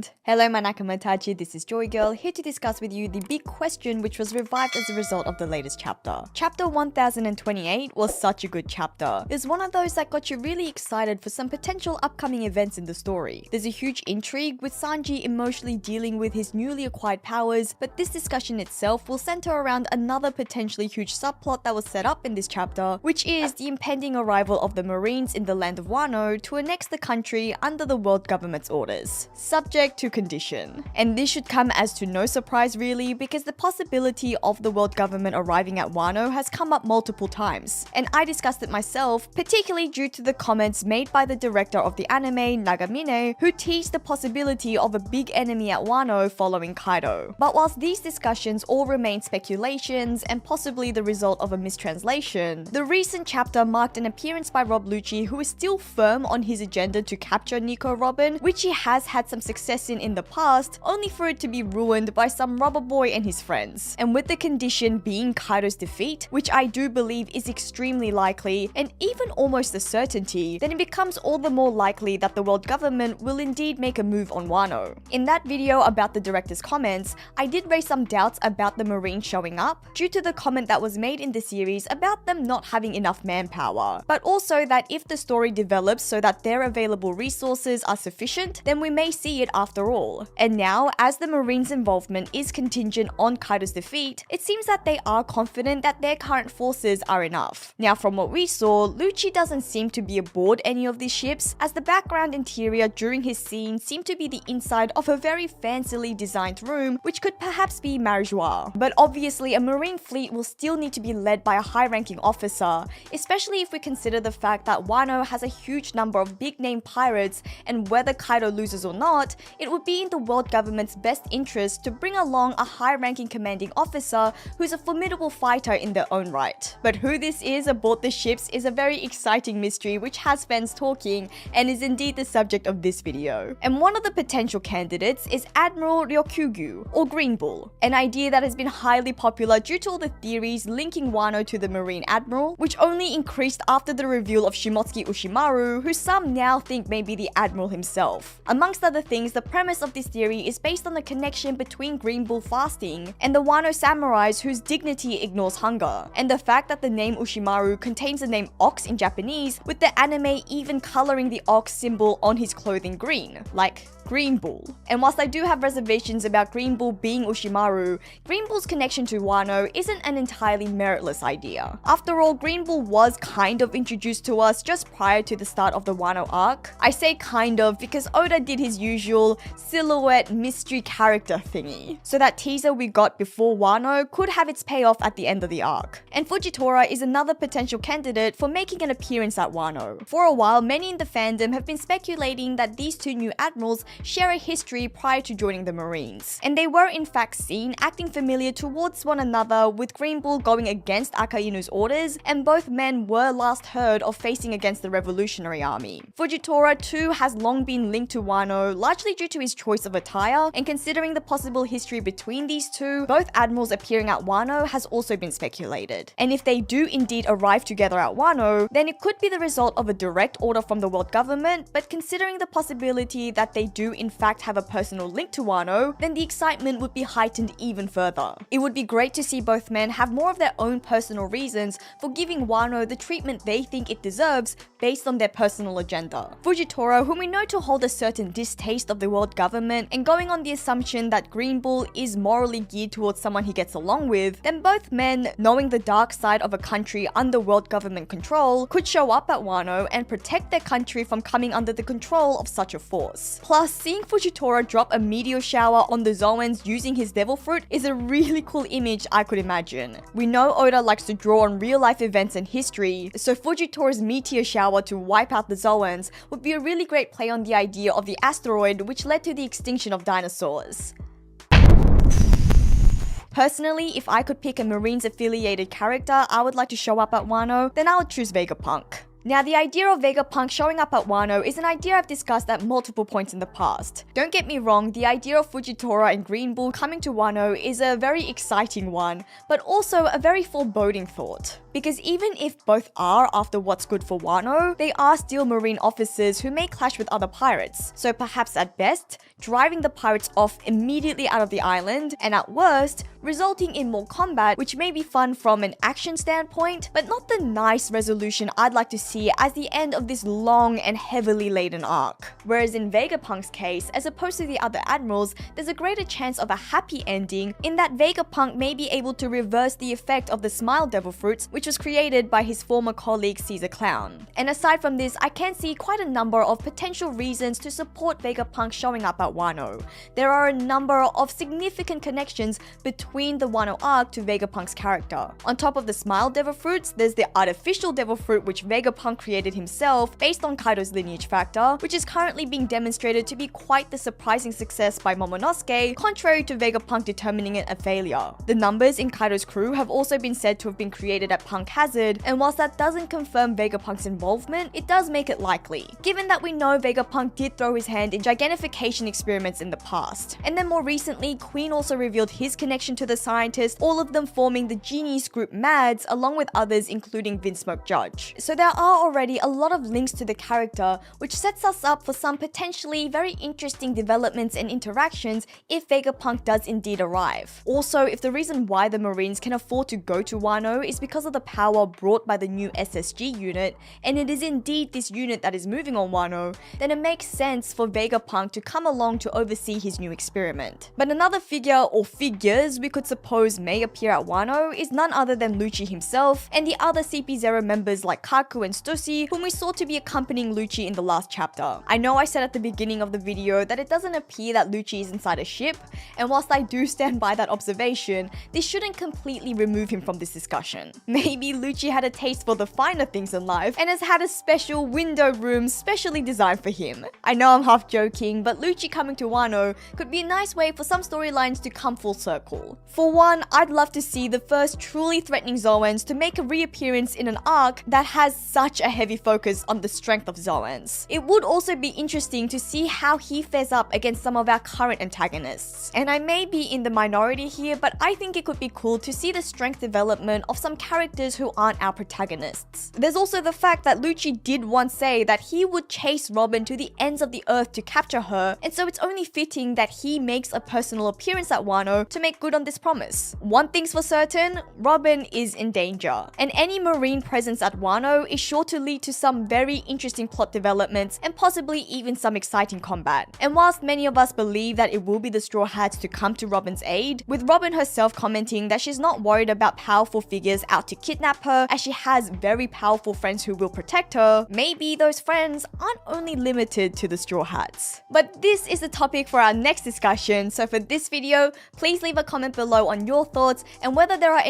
friend. Hello my Nakamatachi, this is Joy Girl, here to discuss with you the big question which was revived as a result of the latest chapter. Chapter 1028 was such a good chapter. It's one of those that got you really excited for some potential upcoming events in the story. There's a huge intrigue with Sanji emotionally dealing with his newly acquired powers, but this discussion itself will center around another potentially huge subplot that was set up in this chapter, which is the impending arrival of the Marines in the land of WANO to annex the country under the world government's orders, subject to condition. And this should come as to no surprise really, because the possibility of the world government arriving at WANO has come up multiple times, and I discussed it myself, particularly due to the comments made by the director of the anime, Nagamine, who teased the possibility of a big enemy at WANO following Kaido. But whilst these discussions all remain speculations and possibly the result of a mistranslation, the recent chapter marked an appearance by Rob Lucci, who is still firm on his agenda to capture Nico Robin, which he has had some success in the past, only for it to be ruined by some rubber boy and his friends. And with the condition being Kaido's defeat, which I do believe is extremely likely and even almost a certainty, then it becomes all the more likely that the world government will indeed make a move on WANO. In that video about the director's comments, I did raise some doubts about the Marines showing up due to the comment that was made in the series about them not having enough manpower, but also that if the story develops so that their available resources are sufficient, then we may see it after all. And now, as the Marines' involvement is contingent on Kaido's defeat, it seems that they are confident that their current forces are enough. Now, from what we saw, Lucci doesn't seem to be aboard any of these ships, as the background interior during his scene seemed to be the inside of a very fancily designed room, which could perhaps be Marijois. But obviously, a Marine fleet will still need to be led by a high-ranking officer, especially if we consider the fact that Wano has a huge number of big-name pirates, and whether Kaido loses or not, it would be in the world government's best interest to bring along a high-ranking commanding officer who's a formidable fighter in their own right. But who this is aboard the ships is a very exciting mystery which has fans talking and is indeed the subject of this video. And one of the potential candidates is Admiral Ryokyugu, or Green Bull, an idea that has been highly popular due to all the theories linking Wano to the Marine Admiral, which only increased after the reveal of Shimotsuki Ushimaru, who some now think may be the Admiral himself. Amongst other things, the premise of this theory is based on the connection between Green Bull fasting and the Wano samurais whose dignity ignores hunger, and the fact that the name Ushimaru contains the name ox in Japanese, with the anime even coloring the ox symbol on his clothing green, like Green Bull. And whilst I do have reservations about Green Bull being Ushimaru, Green Bull's connection to Wano isn't an entirely meritless idea. After all, Green Bull was kind of introduced to us just prior to the start of the Wano arc. I say kind of because Oda did his usual silhouette mystery character thingy, so that teaser we got before Wano could have its payoff at the end of the arc. And Fujitora is another potential candidate for making an appearance at Wano. For a while, many in the fandom have been speculating that these two new admirals share a history prior to joining the Marines, and they were in fact seen acting familiar towards one another, with Green Bull going against Akainu's orders, and both men were last heard of facing against the Revolutionary Army. Fujitora too has long been linked to Wano, largely due to his choice of attire, and considering the possible history between these two, both admirals appearing at Wano has also been speculated. And if they do indeed arrive together at Wano, then it could be the result of a direct order from the world government, but considering the possibility that they do in fact have a personal link to Wano, then the excitement would be heightened even further. It would be great to see both men have more of their own personal reasons for giving Wano the treatment they think it deserves based on their personal agenda. Fujitora, whom we know to hold a certain distaste of the world government, and going on the assumption that Green Bull is morally geared towards someone he gets along with, then both men, knowing the dark side of a country under world government control, could show up at Wano and protect their country from coming under the control of such a force. Plus, seeing Fujitora drop a meteor shower on the Zoans using his devil fruit is a really cool image I could imagine. We know Oda likes to draw on real life events and history, so Fujitora's meteor shower to wipe out the Zoans would be a really great play on the idea of the asteroid which led to the extinction of dinosaurs. Personally, if I could pick a Marines affiliated character I would like to show up at Wano, then I would choose Vegapunk. Now, the idea of Vegapunk showing up at Wano is an idea I've discussed at multiple points in the past. Don't get me wrong, the idea of Fujitora and Green Bull coming to Wano is a very exciting one, but also a very foreboding thought. Because even if both are after what's good for Wano, they are still marine officers who may clash with other pirates, so perhaps at best, driving the pirates off immediately out of the island, and at worst, resulting in more combat, which may be fun from an action standpoint, but not the nice resolution I'd like to see as the end of this long and heavily laden arc. Whereas in Vegapunk's case, as opposed to the other admirals, there's a greater chance of a happy ending in that Vegapunk may be able to reverse the effect of the Smile Devil Fruits, which was created by his former colleague Caesar Clown. And aside from this, I can see quite a number of potential reasons to support Vegapunk showing up at Wano. There are a number of significant connections between the Wano arc to Vegapunk's character. On top of the Smile Devil Fruits, there's the artificial Devil Fruit which Vegapunk created himself based on Kaido's lineage factor, which is currently being demonstrated to be quite the surprising success by Momonosuke, contrary to Vegapunk determining it a failure. The numbers in Kaido's crew have also been said to have been created at Punk Hazard, and whilst that doesn't confirm Vegapunk's involvement, it does make it likely, given that we know Vegapunk did throw his hand in gigantification experiments in the past. And then more recently, Queen also revealed his connection to the scientists, all of them forming the genius group MADS, along with others including Vinsmoke Judge. So there are already a lot of links to the character, which sets us up for some potentially very interesting developments and interactions if Vegapunk does indeed arrive. Also, if the reason why the Marines can afford to go to Wano is because of the power brought by the new SSG unit, and it is indeed this unit that is moving on Wano, then it makes sense for Vegapunk to come along to oversee his new experiment. But another figure or figures we could suppose may appear at Wano is none other than Lucci himself and the other CP0 members like Kaku and Stussy, whom we saw to be accompanying Lucci in the last chapter. I know I said at the beginning of the video that it doesn't appear that Lucci is inside a ship, and whilst I do stand by that observation, this shouldn't completely remove him from this discussion. Maybe Lucci had a taste for the finer things in life and has had a special window room specially designed for him. I know I'm half joking, but Lucci coming to Wano could be a nice way for some storylines to come full circle. For one, I'd love to see the first truly threatening Zoans to make a reappearance in an arc that has such a heavy focus on the strength of Zoans. It would also be interesting to see how he fares up against some of our current antagonists. And I may be in the minority here, but I think it could be cool to see the strength development of some characters who aren't our protagonists. There's also the fact that Lucci did once say that he would chase Robin to the ends of the earth to capture her, and so it's only fitting that he makes a personal appearance at Wano to make good on this promise. One thing's for certain, Robin is in danger, and any marine presence at Wano is sure to lead to some very interesting plot developments and possibly even some exciting combat. And whilst many of us believe that it will be the Straw Hats to come to Robin's aid, with Robin herself commenting that she's not worried about powerful figures out to kidnap her as she has very powerful friends who will protect her, maybe those friends aren't only limited to the Straw Hats. But this is the topic for our next discussion, so for this video, please leave a comment below on your thoughts and whether there are